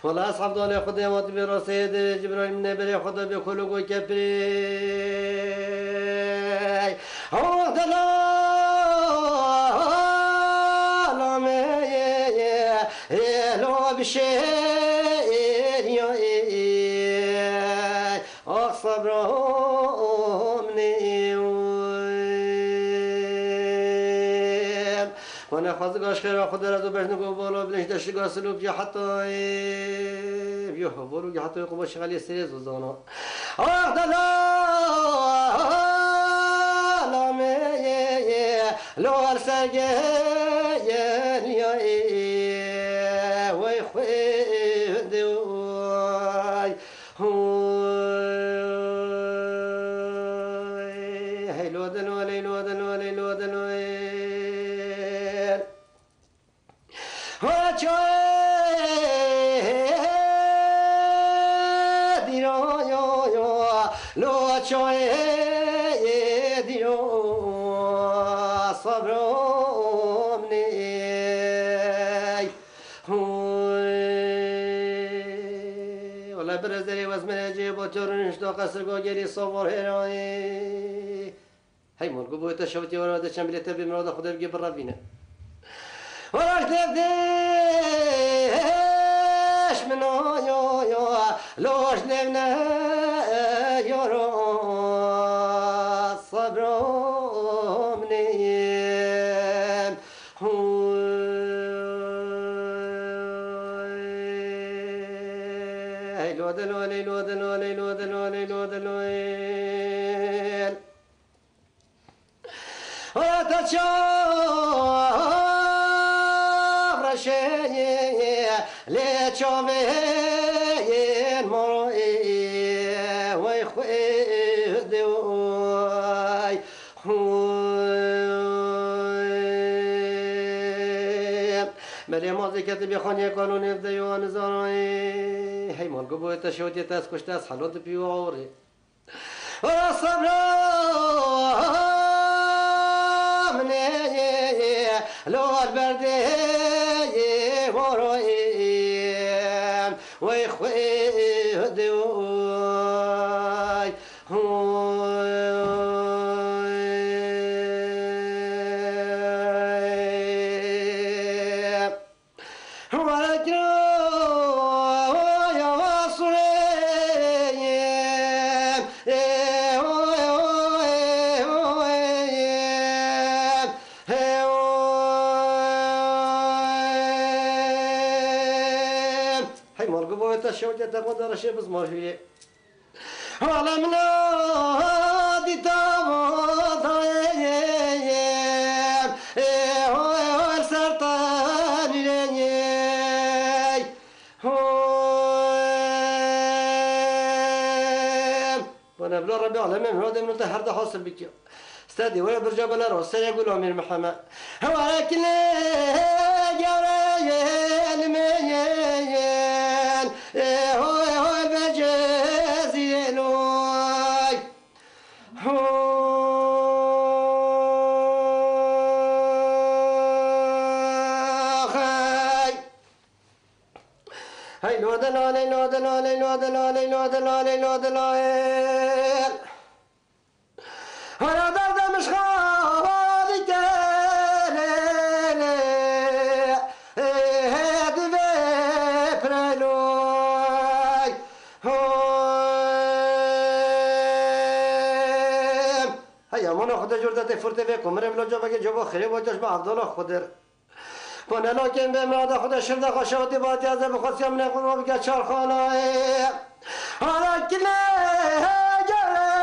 والله أصحاب دولة خدمات برصيد جبريل من نبري خدا بكل قوي كبري هو دلال ما لو بشير يا أصبرهم وانا خواستگاش خیره خدا را دو بشنگو بالا بلنش دشتگاه سلوک یا حتی یه بولو یا حتی قبا شغلی سریز و زانا آخ دلالامه لوال سرگه یا وی خواهده وی هیلو دلوال هیلو دلوال هیلو دلوال لو دیو صبرم نی ولی برزری وزمن جیب و تورنش دو قصر گوگری صبر هرایی هی مرگو بویتا شوتی وراده چند بلیت بیمراده خدا بگی برابینه وراش دفدش منو یا لوش نبنه یارو صبرم نیم هیلو دلوال هیلو دلوال هیلو دلوال هیلو دلوال وراتا چاب رشیه لیچابه مرئی وی خود وی ملی مازی کتبی خانی قانون دیوان زارایی هیمان گو تشوتی تاس کشت از حلوت پیو عوری و صبر منی لو البرده مرئی وی خود شوجة تقدر شيء بس ما فيه ولا من هادي تابوت هو السرطان وانا بلا ربي على من هذا من الدهر ده حاصل بك استدي ولا برجع بلا راس يقول امير محمد ولكن هاي لو دلال لو دلال لو دلال لو دلال لو دلال هلا درد مش خالي تاني هادي بفرلوي هيا منو خدا جردت فرته بكم مرم لو جا بگه جوا خري وجاش با عبدالله خدر کنه لکن به مراد خدا شرده خشاتی باید یازه بخواستیم نخون و بگه چارخانه حالا کنه جره